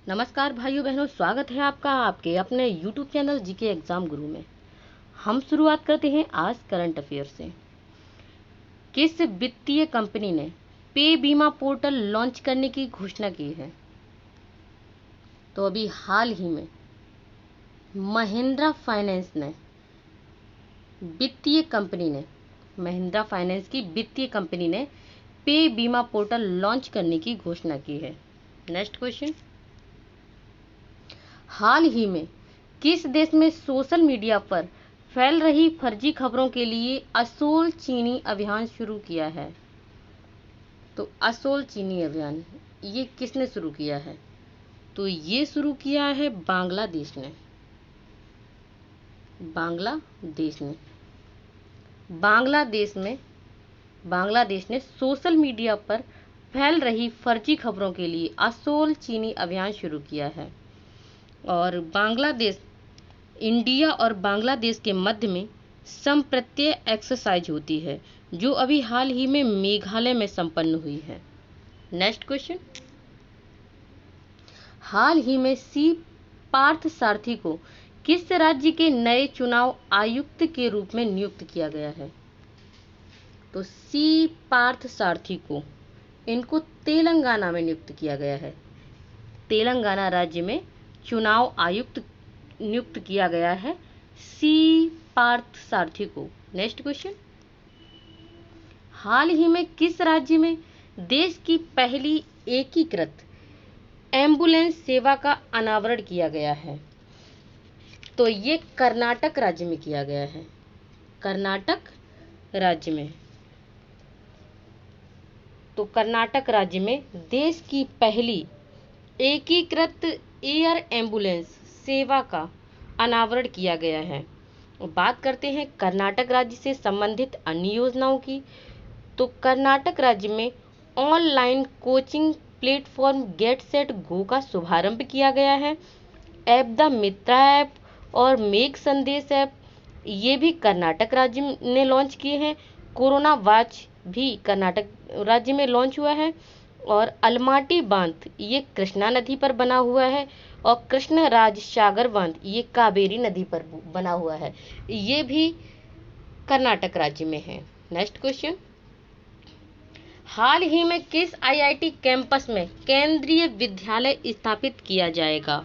नमस्कार भाइयों बहनों, स्वागत है आपका आपके अपने YouTube चैनल जीके एग्जाम गुरु में। हम शुरुआत करते हैं आज करंट अफेयर से। किस वित्तीय कंपनी ने पे बीमा पोर्टल लॉन्च करने की घोषणा की है? तो अभी हाल ही में महिंद्रा फाइनेंस की वित्तीय कंपनी ने पे बीमा पोर्टल लॉन्च करने की घोषणा की है। नेक्स्ट क्वेश्चन, हाल ही में किस देश में सोशल मीडिया पर फैल रही फर्जी खबरों के लिए असोल चीनी अभियान शुरू किया है? तो असोल चीनी अभियान ये किसने शुरू किया है? तो ये शुरू किया है बांग्लादेश ने। बांग्लादेश ने सोशल मीडिया पर फैल रही फर्जी खबरों के लिए असोल चीनी अभियान शुरू किया है। और बांग्लादेश, इंडिया और बांग्लादेश के मध्य में संप्रत्यय एक्सरसाइज होती है, जो अभी हाल ही में मेघालय में संपन्न हुई है। नेक्स्ट क्वेश्चन, हाल ही में सी पार्थ सारथी को किस राज्य के नए चुनाव आयुक्त के रूप में नियुक्त किया गया है? तो सी पार्थ सारथी को इनको तेलंगाना में नियुक्त किया गया है। तेलंगाना राज्य में चुनाव आयुक्त नियुक्त किया गया है सी पार्थ सारथी को। नेक्स्ट क्वेश्चन, हाल ही में किस राज्य में देश की पहली एकीकृत एम्बुलेंस सेवा का अनावरण किया गया है? तो ये कर्नाटक राज्य में किया गया है। कर्नाटक राज्य में। तो कर्नाटक राज्य में देश की पहली एकीकृत एयर एम्बुलेंस सेवा का अनावरण किया गया है। बात करते हैं कर्नाटक राज्य से संबंधित अन्य योजनाओं की। तो कर्नाटक राज्य में online coaching platform get set go का शुभारंभ किया गया है। ऐप द मित्रा ऐप और मेघ संदेश ऐप ये भी कर्नाटक राज्य ने लॉन्च किए हैं। कोरोना वॉच भी कर्नाटक राज्य में लॉन्च हुआ है। और अलमाटी बांध ये कृष्णा नदी पर बना हुआ है। और कृष्ण राज सागर बांध ये कावेरी नदी पर बना हुआ है, ये भी कर्नाटक राज्य में है। नेक्स्ट क्वेश्चन, हाल ही में किस आईआईटी कैंपस में केंद्रीय विद्यालय स्थापित किया जाएगा?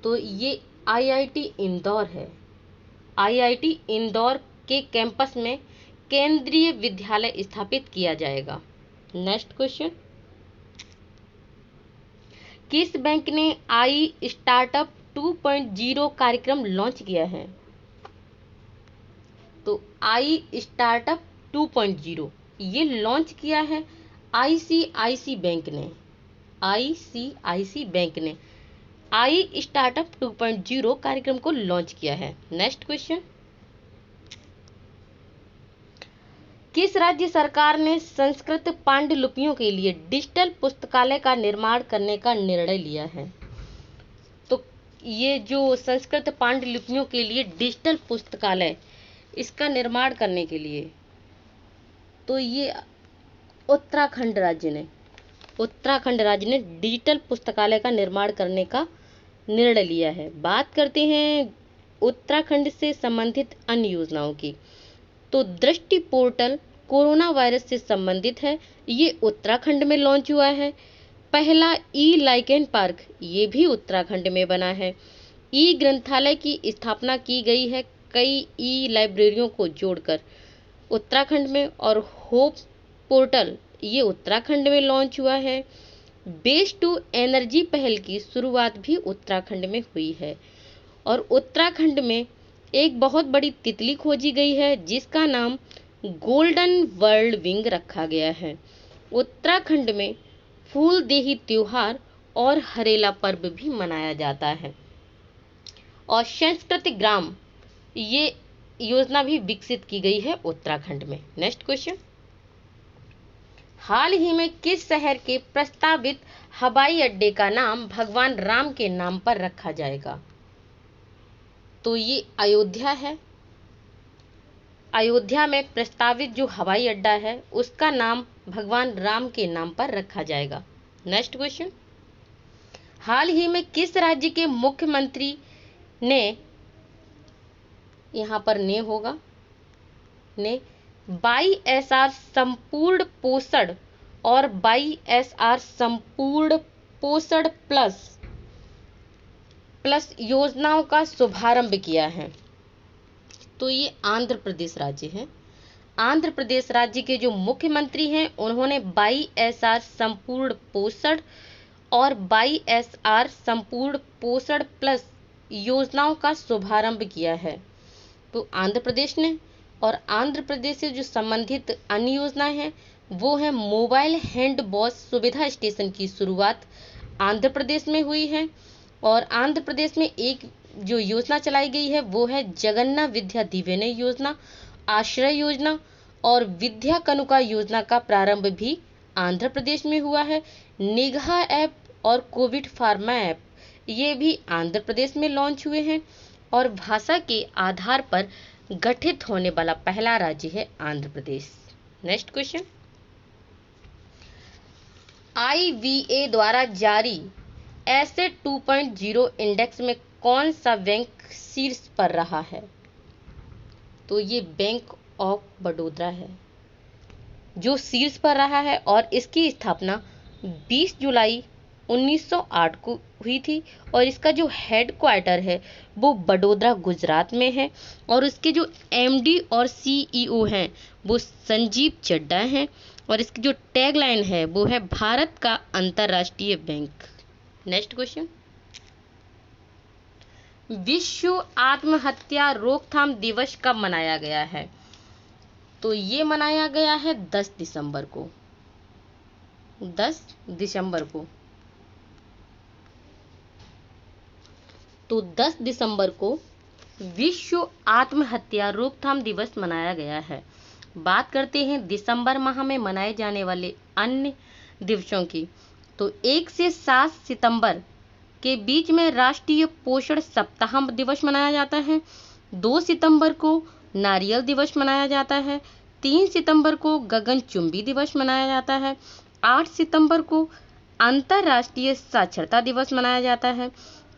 तो ये आईआईटी इंदौर है। आईआईटी इंदौर के कैंपस में केंद्रीय विद्यालय स्थापित किया जाएगा। नेक्स्ट क्वेश्चन, किस बैंक ने आई स्टार्टअप 2.0 कार्यक्रम लॉन्च किया है? तो आई स्टार्टअप 2.0 ये लॉन्च किया है आईसीआईसी बैंक ने। आईसीआईसी बैंक ने आई स्टार्टअप 2.0 कार्यक्रम को लॉन्च किया है। नेक्स्ट क्वेश्चन, किस राज्य सरकार ने संस्कृत पांडुलिपियों के लिए डिजिटल पुस्तकालय का निर्माण करने का निर्णय लिया है? तो ये जो संस्कृत पांडुलिपियों के लिए डिजिटल पुस्तकालय इसका निर्माण करने के लिए, तो ये उत्तराखंड राज्य ने डिजिटल पुस्तकालय का निर्माण करने का निर्णय लिया है। बात करते हैं उत्तराखंड से संबंधित अन्य योजनाओं की। तो दृष्टि पोर्टल कोरोना वायरस से संबंधित है, ये उत्तराखंड में लॉन्च हुआ है। पहला ई लाइकेन पार्क ये भी उत्तराखंड में बना है। ई ग्रंथालय की स्थापना की गई है कई ई लाइब्रेरियों को जोड़कर उत्तराखंड में। और होप पोर्टल ये उत्तराखंड में लॉन्च हुआ है। बेस्ट टू एनर्जी पहल की शुरुआत भी उत्तराखंड में हुई है। और उत्तराखंड में एक बहुत बड़ी तितली खोजी गई है जिसका नाम गोल्डन वर्ल्ड विंग रखा गया है। उत्तराखंड में फूलदेही त्योहार और हरेला पर्व भी मनाया जाता है। और सांस्कृतिक ग्राम ये योजना भी विकसित की गई है उत्तराखंड में। नेक्स्ट क्वेश्चन, हाल ही में किस शहर के प्रस्तावित हवाई अड्डे का नाम भगवान राम के नाम पर रखा जाएगा? तो ये अयोध्या है। अयोध्या में प्रस्तावित जो हवाई अड्डा है उसका नाम भगवान राम के नाम पर रखा जाएगा। नेक्स्ट क्वेश्चन, हाल ही में किस राज्य के मुख्यमंत्री ने, यहाँ पर ने होगा, ने YSR संपूर्ण पोषण और YSR संपूर्ण पोषण प्लस योजनाओं का शुभारंभ किया है? तो ये आंध्र प्रदेश राज्य है। आंध्र प्रदेश राज्य के जो मुख्यमंत्री हैं उन्होंने YSR संपूर्ण पोषण और YSR संपूर्ण पोषण प्लस योजनाओं का शुभारंभ किया है, तो आंध्र प्रदेश ने। और आंध्र प्रदेश से जो संबंधित अन्य योजनाएं हैं वो है मोबाइल हैंड वॉश सुविधा स्टेशन की शुरुआत आंध्र प्रदेश में हुई है। और आंध्र प्रदेश में एक जो योजना चलाई गई है वो है जगन्ना विद्या दीवेने योजना, आश्रय योजना और विद्या कनुका योजना का प्रारंभ भी आंध्र प्रदेश में हुआ है। निगाह ऐप और कोविड फार्मा ऐप ये भी आंध्र प्रदेश में लॉन्च हुए हैं। और भाषा के आधार पर गठित होने वाला पहला राज्य है Andhra Pradesh. Next question, IVA द्वारा जारी एसेट 2.0 इंडेक्स में कौन सा बैंक शीर्ष पर रहा है? तो ये बैंक ऑफ बड़ौदा है जो शीर्ष पर रहा है और इसकी स्थापना 20 जुलाई 1908 को हुई थी। और इसका जो हेड क्वार्टर है वो बड़ौदा गुजरात में है। और इसके जो MD और CEO हैं वो संजीव चड्ढा हैं। और इसकी जो टैगलाइन है वो है भारत का अंतर्राष्ट्रीय बैंक। नेक्स्ट क्वेश्चन, विश्व आत्महत्या रोकथाम दिवस कब मनाया गया है? तो ये मनाया गया है 10 दिसंबर को। 10 दिसंबर को। तो 10 दिसंबर को विश्व आत्महत्या रोकथाम दिवस मनाया गया है। बात करते हैं दिसंबर माह में मनाए जाने वाले अन्य दिवसों की। तो 1 से 7 सितंबर के बीच में राष्ट्रीय पोषण सप्ताह दिवस मनाया जाता है। 2 सितंबर को नारियल दिवस मनाया जाता है। 3 सितंबर को गगनचुंबी दिवस मनाया जाता है। 8 सितंबर को अंतर्राष्ट्रीय साक्षरता दिवस मनाया जाता है।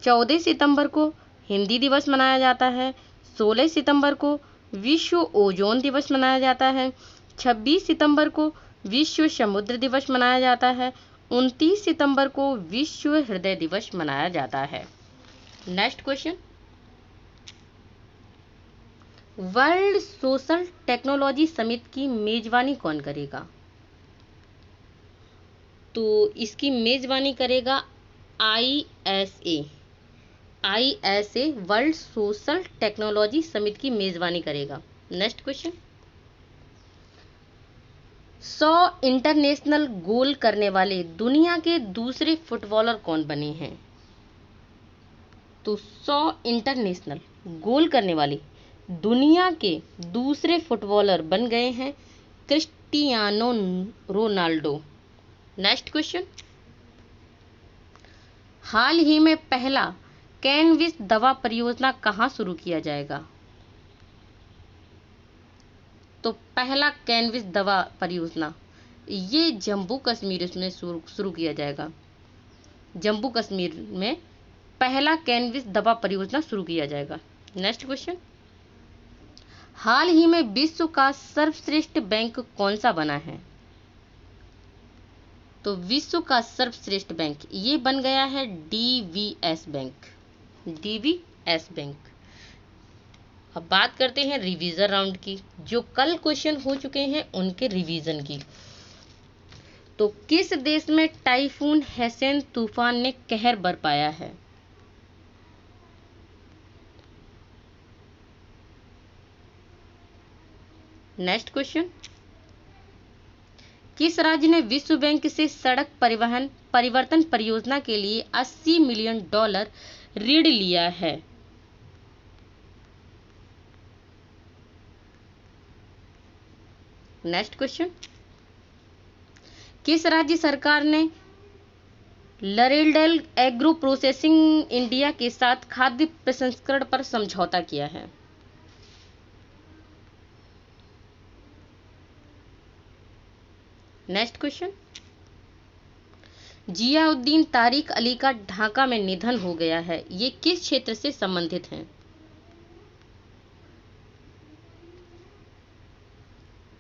14 सितंबर को हिंदी दिवस मनाया जाता है। 16 सितंबर को विश्व ओजोन दिवस मनाया जाता है। 26 सितंबर को विश्व समुद्र दिवस मनाया जाता है। 29 सितंबर को विश्व हृदय दिवस मनाया जाता है। Next question, world social technology summit की मेजबानी कौन करेगा? तो इसकी मेजबानी करेगा ISA world social technology summit की मेजबानी करेगा। नेक्स्ट क्वेश्चन, 100 इंटरनेशनल गोल करने वाले दुनिया के दूसरे फुटबॉलर कौन बने हैं? तो 100 इंटरनेशनल गोल करने वाले दुनिया के दूसरे फुटबॉलर बन गए हैं क्रिस्टियानो रोनाल्डो। नेक्स्ट क्वेश्चन, हाल ही में पहला कैनविस दवा परियोजना कहाँ शुरू किया जाएगा? तो पहला कैनविस दवा परियोजना ये जम्मू कश्मीर में शुरू किया जाएगा। जम्मू कश्मीर में पहला कैनविस दवा परियोजना शुरू किया जाएगा। नेक्स्ट क्वेश्चन, हाल ही में विश्व का सर्वश्रेष्ठ बैंक कौन सा बना है? तो विश्व का सर्वश्रेष्ठ बैंक ये बन गया है DVS बैंक। DVS bank. अब बात करते हैं रिवीजन राउंड की, जो कल क्वेश्चन हो चुके हैं उनके रिवीजन की। तो किस देश में टाइफून हैसन तूफान ने कहर बरपाया है? नेक्स्ट क्वेश्चन, किस राज्य ने विश्व बैंक से सड़क परिवहन परिवर्तन परियोजना के लिए $80 मिलियन ऋण लिया है? नेक्स्ट क्वेश्चन, किस राज्य सरकार ने लरेलडेल एग्रो प्रोसेसिंग इंडिया के साथ खाद्य प्रसंस्करण पर समझौता किया है? नेक्स्ट क्वेश्चन, जियाउद्दीन तारिक अली का ढाका में निधन हो गया है, ये किस क्षेत्र से संबंधित हैं?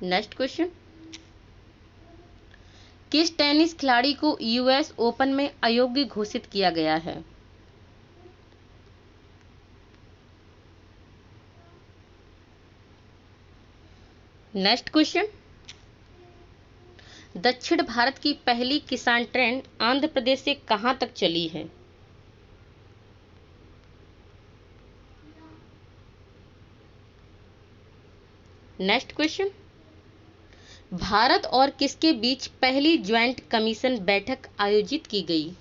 नेक्स्ट क्वेश्चन, किस टेनिस खिलाड़ी को यूएस ओपन में अयोग्य घोषित किया गया है? नेक्स्ट क्वेश्चन, दक्षिण भारत की पहली किसान ट्रेन आंध्र प्रदेश से कहां तक चली है? नेक्स्ट क्वेश्चन, भारत और किसके बीच पहली ज्वाइंट कमीशन बैठक आयोजित की गई?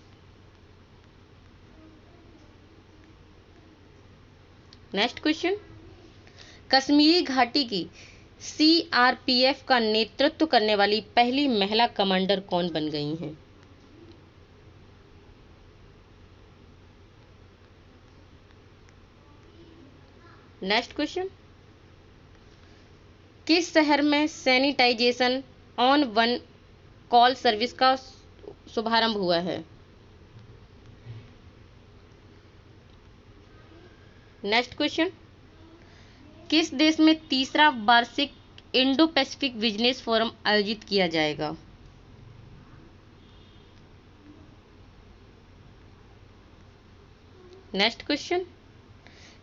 नेक्स्ट क्वेश्चन, कश्मीरी घाटी की सीआरपीएफ का नेतृत्व करने वाली पहली महिला कमांडर कौन बन गई हैं? नेक्स्ट क्वेश्चन, किस शहर में sanitization on one call service का शुभारंभ हुआ है? नेक्स्ट क्वेश्चन, किस देश में तीसरा वार्षिक इंडो पैसिफिक बिजनेस फोरम आयोजित किया जाएगा? नेक्स्ट क्वेश्चन,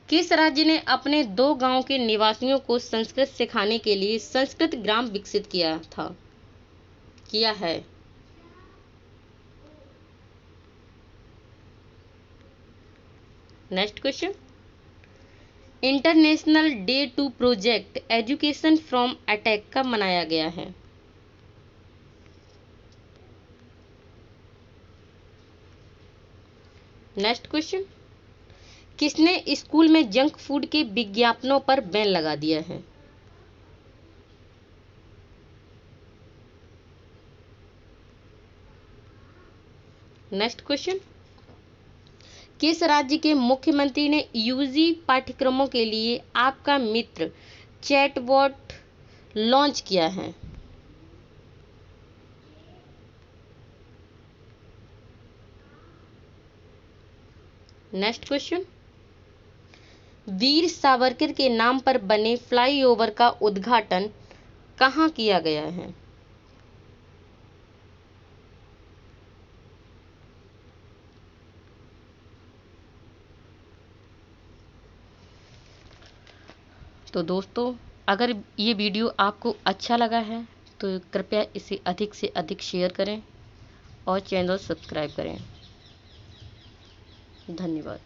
किस राज्य ने अपने 2 गांव के निवासियों को संस्कृत सिखाने के लिए संस्कृत ग्राम विकसित किया है? Next question, international day to project education from attack कब मनाया गया है? नेक्स्ट क्वेश्चन, किसने स्कूल में जंक फूड के विज्ञापनों पर बैन लगा दिया है? नेक्स्ट क्वेश्चन, किस राज्य के मुख्यमंत्री ने यूजी पाठ्यक्रमों के लिए आपका मित्र चैटबॉट लॉन्च किया है? नेक्स्ट क्वेश्चन, वीर सावरकर के नाम पर बने फ्लाईओवर का उद्घाटन कहाँ किया गया है? तो दोस्तों, अगर ये वीडियो आपको अच्छा लगा है तो कृपया इसे अधिक से अधिक शेयर करें और चैनल सब्सक्राइब करें। धन्यवाद।